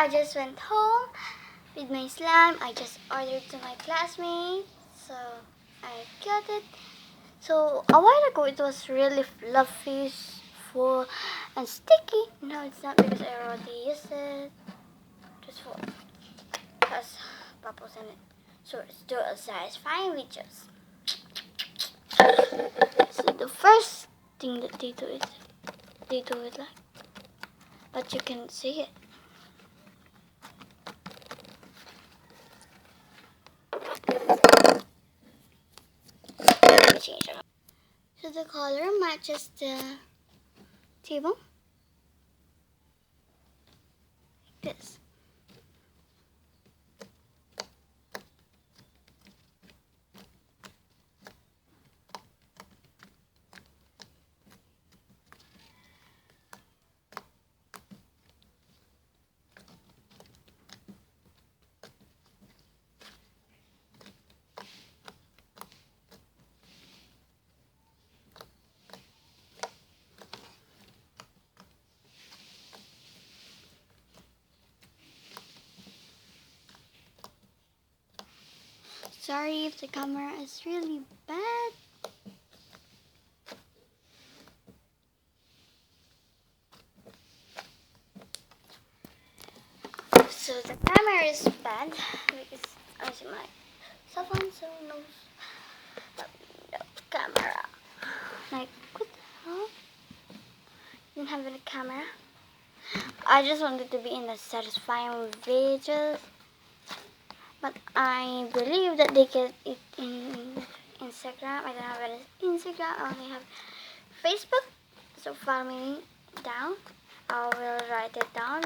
I just went home with my slime. I just ordered to my classmates, so I got it. So a while ago it was really fluffy, full, and sticky. No, it's not because I already used it. Just for has bubbles in it. So it's still a satisfying videos. So the first thing that they do it like, but you can see it. Change it. So the color matches the table. Like this. Sorry if the camera is really bad. So the camera is bad because I use my cell phone, so no camera. Like, what the hell? Didn't have any camera. I just wanted to be in the satisfying videos, but I believe that they get it in Instagram. I don't have any Instagram. I only have Facebook. So follow me down. I will write it down.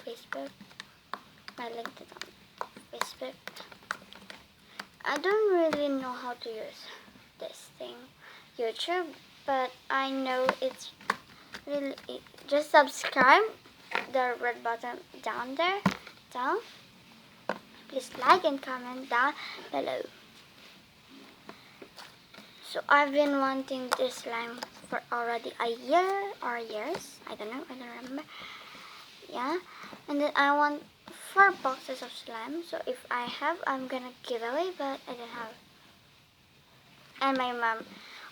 Facebook. I linked it on Facebook. I don't really know how to use this thing, YouTube, but I know it's really. Just subscribe. The red button down there. Down. Please like and comment down below. So I've been wanting this slime for already a year or years. I don't know. I don't remember. Yeah. And then I want 4 boxes of slime. So if I have, I'm gonna give away. But I don't have. And my mom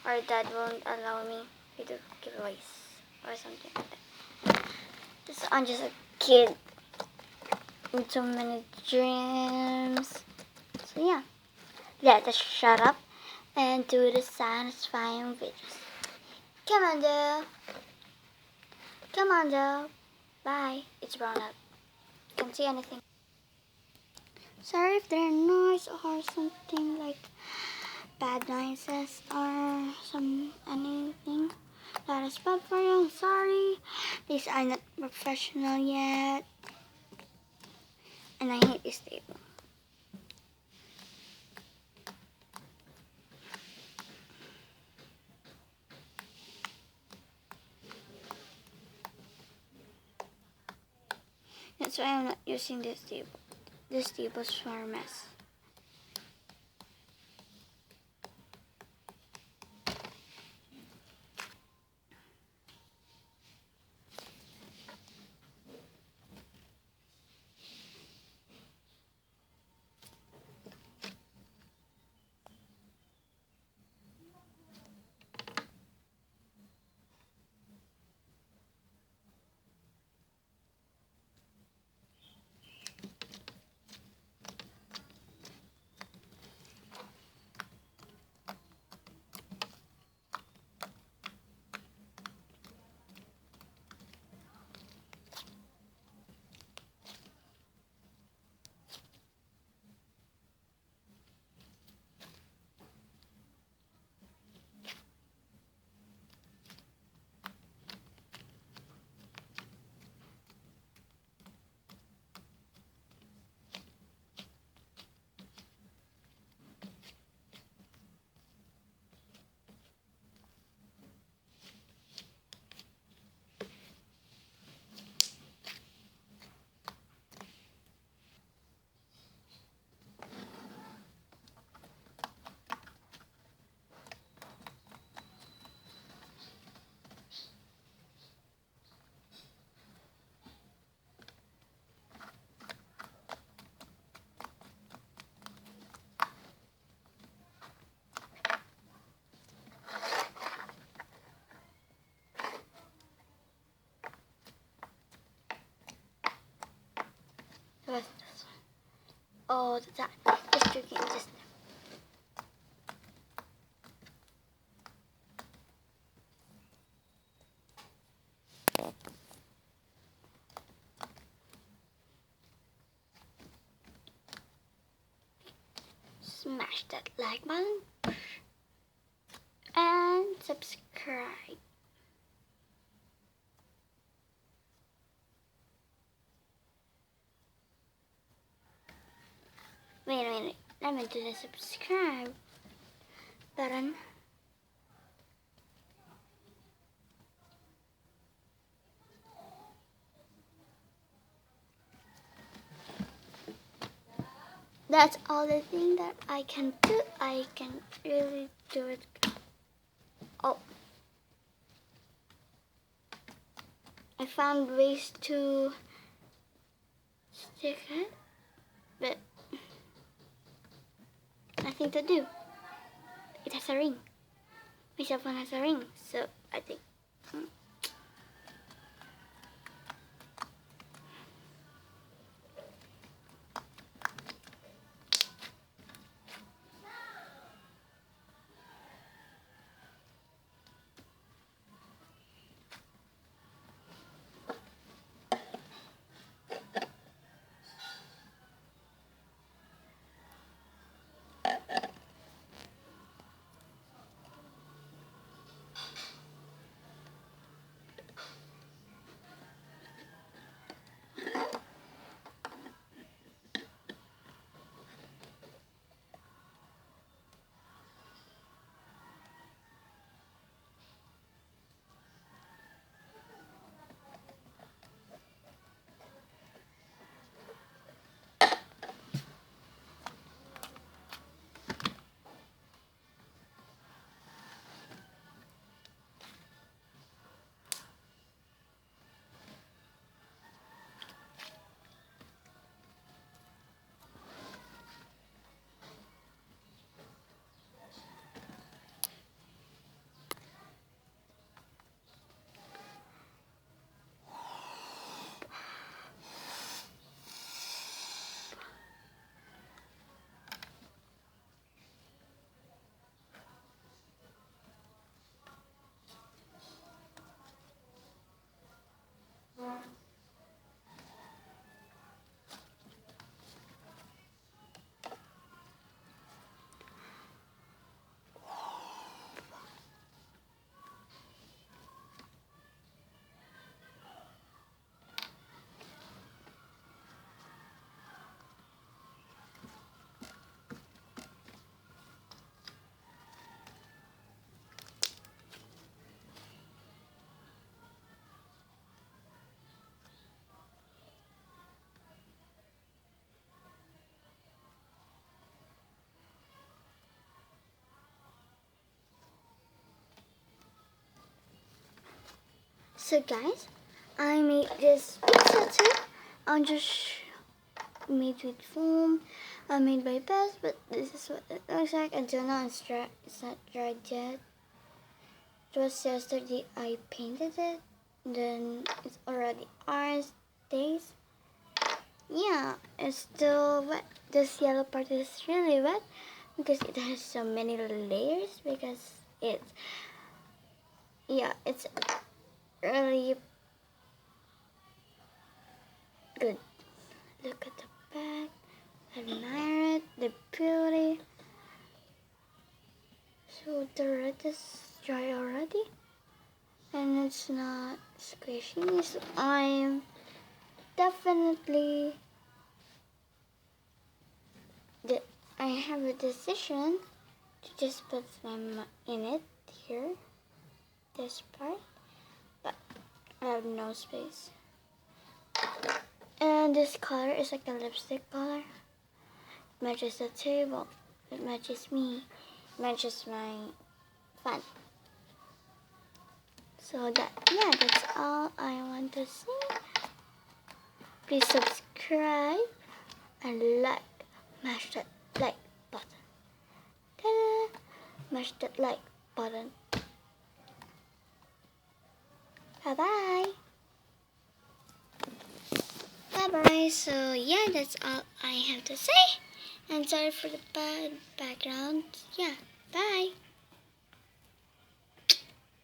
or dad won't allow me to do giveaways or something like that. So I'm just a kid with so many dreams. So yeah. Let us shut up and do the satisfying videos. Come on, though. Come on, though. Bye. It's brown up. Can't see anything. Sorry if there are noise or something like bad noises or anything that is bad for you. I'm sorry. These are not professional yet. And I hate this table. That's why I'm not using this table. This table's for a mess. all the time. Just joking, just. Smash that like button and subscribe. Wait a minute, let me do the subscribe button. That's all the thing that I can do. I can really do it. Oh, I found ways to stick it, but nothing to do. It has a ring. My cell phone has a ring, so I think. So guys, I made this pizza too. I just made with foam. I made by Best, but this is what it looks like. I don't know, it's not dried yet. It was yesterday I painted it. Then it's already hours, days. Yeah, it's still wet. This yellow part is really wet because it has so many layers because it's really good. Look at the back. Admire it, the beauty. So the red is dry already and it's not squishy, so I'm definitely I have a decision to just put them in it here, this part, but I have no space. And this color is like a lipstick color. It matches the table, it matches me, it matches my fun. So that's all I want to say. Please subscribe and mash that like button. Ta-da! Mash that like button. Bye bye. Bye bye. guys, so yeah, that's all I have to say. And sorry for the bad background. Yeah, bye.